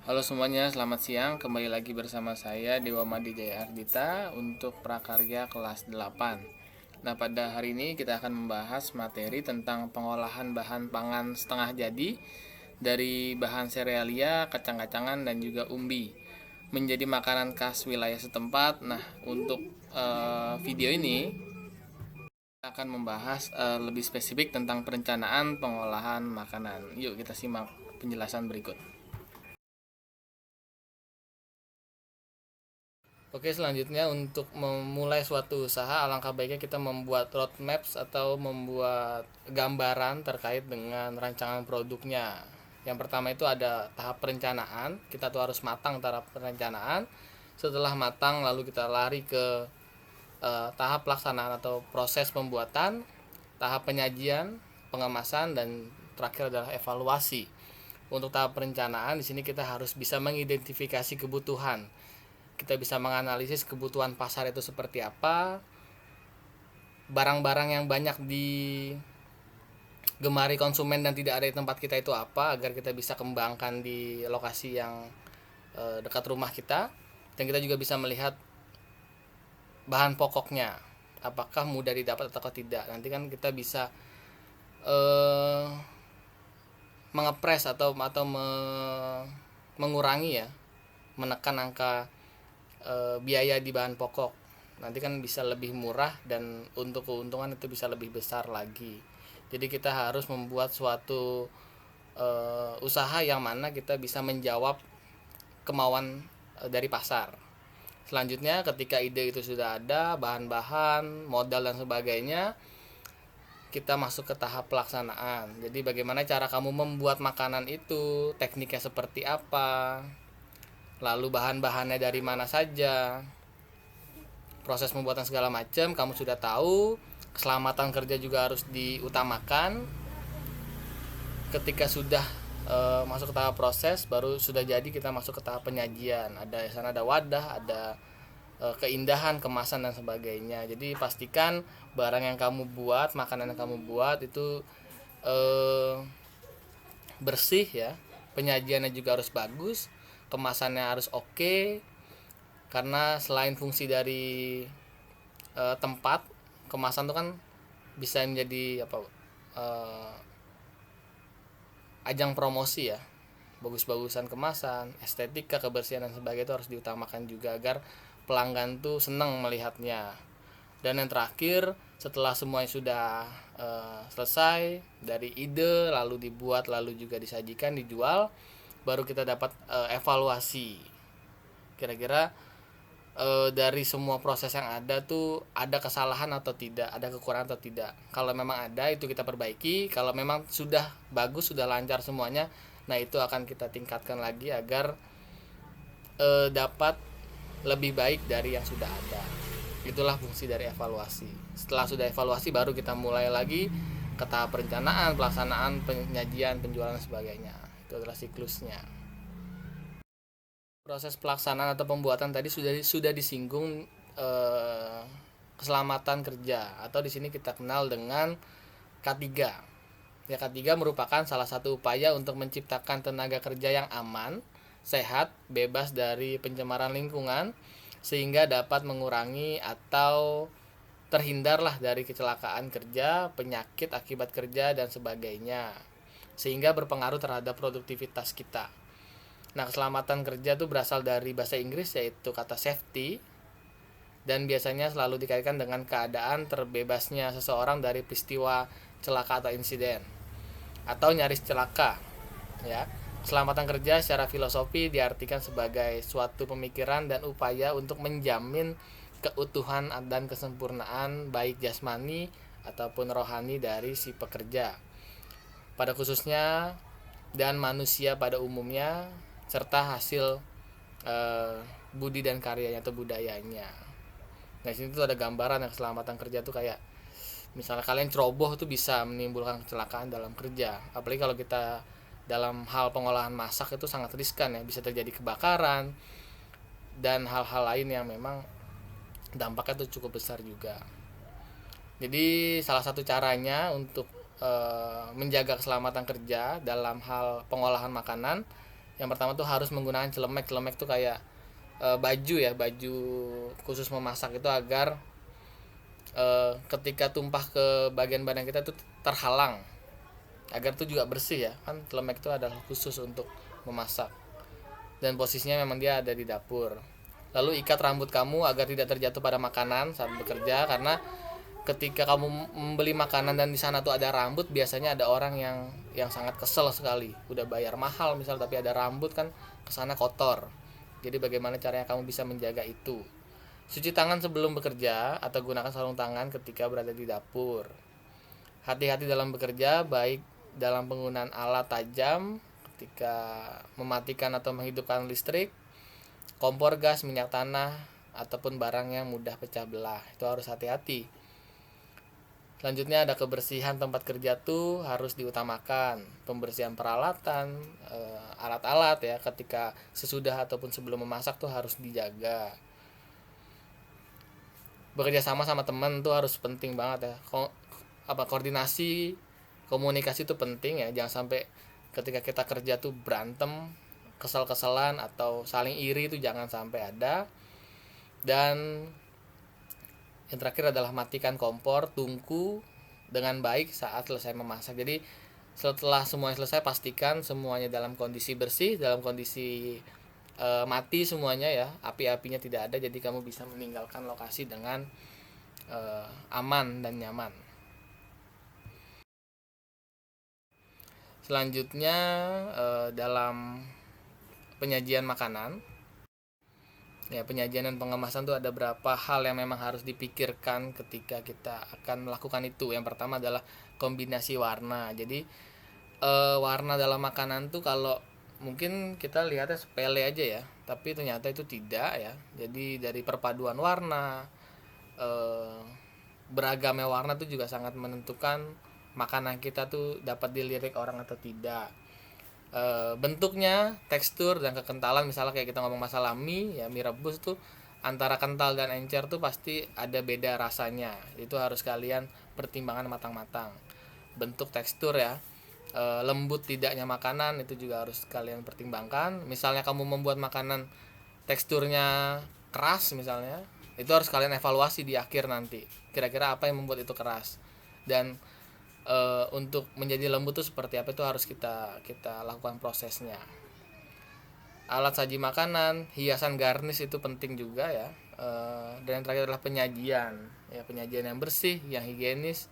Halo semuanya, selamat siang. Kembali lagi bersama saya Dewa Madi Jaya Ardita untuk prakarya kelas 8. Nah, pada hari ini kita akan membahas materi tentang pengolahan bahan pangan setengah jadi dari bahan serealia, kacang-kacangan dan juga umbi menjadi makanan khas wilayah setempat. Nah, untuk video ini kita akan membahas lebih spesifik tentang perencanaan pengolahan makanan. Yuk kita simak penjelasan berikut. Oke, selanjutnya untuk memulai suatu usaha, alangkah baiknya kita membuat roadmaps atau membuat gambaran terkait dengan rancangan produknya. Yang pertama itu ada tahap perencanaan. Kita tuh harus matang tahap perencanaan. Setelah matang, lalu kita lari ke tahap pelaksanaan atau proses pembuatan, tahap penyajian, pengemasan, dan terakhir adalah evaluasi. Untuk tahap perencanaan, di sini kita harus bisa mengidentifikasi kebutuhan, kita bisa menganalisis kebutuhan pasar itu seperti apa, barang-barang yang banyak digemari konsumen dan tidak ada di tempat kita itu apa, agar kita bisa kembangkan di lokasi yang dekat rumah kita. Dan kita juga bisa melihat bahan pokoknya, apakah mudah didapat atau tidak. Nanti kan kita bisa eh, mengepres atau mengurangi ya, menekan angka biaya di bahan pokok. Nanti kan bisa lebih murah dan untuk keuntungan itu bisa lebih besar lagi. Jadi kita harus membuat suatu usaha yang mana kita bisa menjawab kemauan dari pasar. Selanjutnya ketika ide itu sudah ada, bahan-bahan, modal dan sebagainya, kita masuk ke tahap pelaksanaan. Jadi bagaimana cara kamu membuat makanan itu, tekniknya seperti apa, lalu bahan-bahannya dari mana saja, proses pembuatan segala macam kamu sudah tahu. Keselamatan kerja juga harus diutamakan. Ketika sudah masuk ke tahap proses, baru sudah jadi kita masuk ke tahap penyajian. Ada sana ada wadah, ada keindahan kemasan dan sebagainya. Jadi pastikan barang yang kamu buat, makanan yang kamu buat itu eh, bersih ya, penyajiannya juga harus bagus, kemasannya harus oke. Karena selain fungsi dari tempat, kemasan itu kan bisa menjadi apa, ajang promosi ya, bagus-bagusan kemasan, estetika, kebersihan dan sebagainya itu harus diutamakan juga agar pelanggan tuh senang melihatnya. Dan yang terakhir, setelah semuanya sudah selesai dari ide, lalu dibuat, lalu juga disajikan, dijual, baru kita dapat evaluasi. Kira-kira dari semua proses yang ada tuh ada kesalahan atau tidak, ada kekurangan atau tidak. Kalau memang ada, itu kita perbaiki. Kalau memang sudah bagus, sudah lancar semuanya, nah itu akan kita tingkatkan lagi agar dapat lebih baik dari yang sudah ada. Itulah fungsi dari evaluasi. Setelah sudah evaluasi, baru kita mulai lagi ke tahap perencanaan, pelaksanaan, penyajian, penjualan dan sebagainya. Itu adalah siklusnya. Proses pelaksanaan atau pembuatan tadi sudah disinggung, eh, keselamatan kerja atau di sini kita kenal dengan K3. Ya, K3 merupakan salah satu upaya untuk menciptakan tenaga kerja yang aman, sehat, bebas dari pencemaran lingkungan sehingga dapat mengurangi atau terhindarlah dari kecelakaan kerja, penyakit akibat kerja dan sebagainya. Sehingga berpengaruh terhadap produktivitas kita. Nah, keselamatan kerja itu berasal dari bahasa Inggris yaitu kata safety, dan biasanya selalu dikaitkan dengan keadaan terbebasnya seseorang dari peristiwa celaka atau insiden atau nyaris celaka ya. Keselamatan kerja secara filosofi diartikan sebagai suatu pemikiran dan upaya untuk menjamin keutuhan dan kesempurnaan baik jasmani ataupun rohani dari si pekerja pada khususnya dan manusia pada umumnya, serta hasil budi dan karyanya atau budayanya. Nah, di sini tuh ada gambaran yang keselamatan kerja tuh kayak misalnya kalian ceroboh tuh bisa menimbulkan kecelakaan dalam kerja. Apalagi kalau kita dalam hal pengolahan masak itu sangat riskan ya, bisa terjadi kebakaran dan hal-hal lain yang memang dampaknya tuh cukup besar juga. Jadi salah satu caranya untuk menjaga keselamatan kerja dalam hal pengolahan makanan Yang pertama tuh harus menggunakan celemek. Celemek tuh kayak baju ya, baju khusus memasak itu agar ketika tumpah ke bagian badan kita itu terhalang, agar itu juga bersih ya kan. Celemek itu adalah khusus untuk memasak dan posisinya memang dia ada di dapur. Lalu ikat rambut kamu agar tidak terjatuh pada makanan saat bekerja, karena ketika kamu membeli makanan dan di sana tuh ada rambut, biasanya ada orang yang sangat kesel sekali. Udah bayar mahal misal tapi ada rambut kan, kesana kotor. Jadi bagaimana caranya kamu bisa menjaga itu? Cuci tangan sebelum bekerja atau gunakan sarung tangan ketika berada di dapur. Hati-hati dalam bekerja, baik dalam penggunaan alat tajam ketika mematikan atau menghidupkan listrik, kompor gas, minyak tanah, ataupun barang yang mudah pecah belah. Itu harus hati-hati. Selanjutnya ada kebersihan tempat kerja tuh harus diutamakan. Pembersihan peralatan, alat-alat ya ketika sesudah ataupun sebelum memasak tuh harus dijaga. Bekerja sama teman tuh harus penting banget ya. Koordinasi, komunikasi itu penting ya. Jangan sampai ketika kita kerja tuh berantem, kesel-keselan atau saling iri, itu jangan sampai ada. Dan yang terakhir adalah matikan kompor tungku dengan baik saat selesai memasak. Jadi setelah semuanya selesai, pastikan semuanya dalam kondisi bersih, dalam kondisi mati semuanya ya, api-apinya tidak ada, jadi kamu bisa meninggalkan lokasi dengan aman dan nyaman. Selanjutnya dalam penyajian makanan ya, penyajian dan pengemasan tuh ada berapa hal yang memang harus dipikirkan ketika kita akan melakukan itu. Yang pertama adalah kombinasi warna. Jadi warna dalam makanan tuh kalau mungkin kita lihatnya sepele aja ya, tapi ternyata itu tidak ya. Jadi dari perpaduan warna, beragamnya warna tuh juga sangat menentukan makanan kita tuh dapat dilirik orang atau tidak. Bentuknya, tekstur dan kekentalan, misalnya kayak kita ngomong masalah mie ya, mie rebus tuh antara kental dan encer tuh pasti ada beda rasanya. Itu harus kalian pertimbangkan matang-matang. Bentuk, tekstur ya, lembut tidaknya makanan itu juga harus kalian pertimbangkan. Misalnya kamu membuat makanan teksturnya keras misalnya, itu harus kalian evaluasi di akhir nanti, kira-kira apa yang membuat itu keras, dan untuk menjadi lembut itu seperti apa, itu harus kita lakukan prosesnya. Alat saji makanan, hiasan garnish itu penting juga ya. Dan yang terakhir adalah penyajian ya, penyajian yang bersih, yang higienis,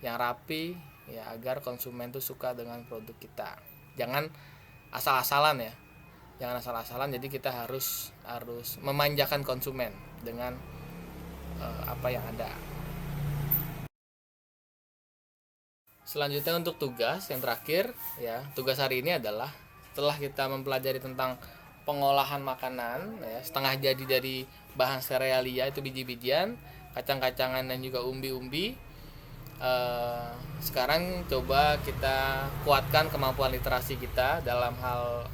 yang rapi ya, agar konsumen tuh suka dengan produk kita. Jangan asal-asalan ya, jangan asal-asalan. Jadi kita harus memanjakan konsumen dengan apa yang ada. Selanjutnya untuk tugas yang terakhir ya, tugas hari ini adalah setelah kita mempelajari tentang pengolahan makanan ya, setengah jadi dari bahan serealia itu biji-bijian, kacang-kacangan dan juga umbi-umbi. Sekarang coba kita kuatkan kemampuan literasi kita dalam hal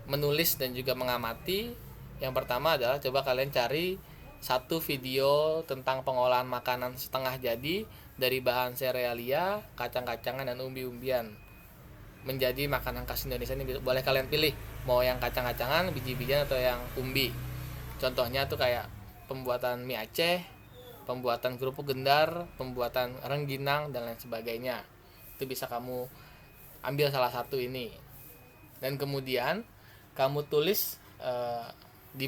menulis dan juga mengamati. Yang pertama adalah coba kalian cari satu video tentang pengolahan makanan setengah jadi dari bahan serealia, kacang-kacangan dan umbi-umbian menjadi makanan khas Indonesia. Ini boleh kalian pilih mau yang kacang-kacangan, biji-bijian atau yang umbi. Contohnya tuh kayak pembuatan mie Aceh, pembuatan kerupuk gendar, pembuatan rengginang dan lain sebagainya. Itu bisa kamu ambil salah satu ini. Dan kemudian kamu tulis di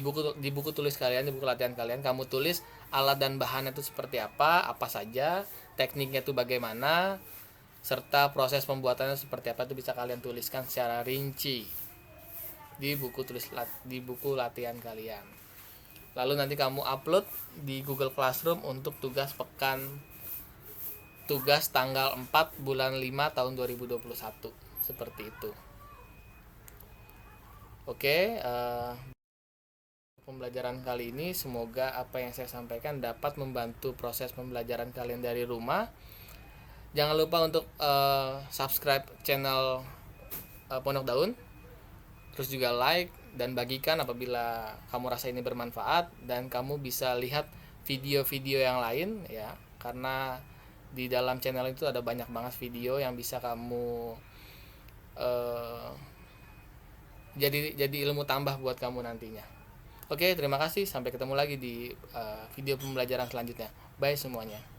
buku tulis kalian, di buku latihan kalian, kamu tulis alat dan bahannya itu seperti apa saja, tekniknya itu bagaimana, serta proses pembuatannya seperti apa, itu bisa kalian tuliskan secara rinci di buku latihan kalian. Lalu nanti kamu upload di Google Classroom untuk tugas tanggal 4 bulan 5 tahun 2021 seperti itu. Oke, pembelajaran kali ini semoga apa yang saya sampaikan dapat membantu proses pembelajaran kalian dari rumah. Jangan lupa untuk subscribe channel Pondok Daun, terus juga like dan bagikan apabila kamu rasa ini bermanfaat, dan kamu bisa lihat video-video yang lain ya, karena di dalam channel itu ada banyak banget video yang bisa kamu jadi ilmu tambah buat kamu nantinya. Oke, terima kasih, sampai ketemu lagi di video pembelajaran selanjutnya. Bye semuanya.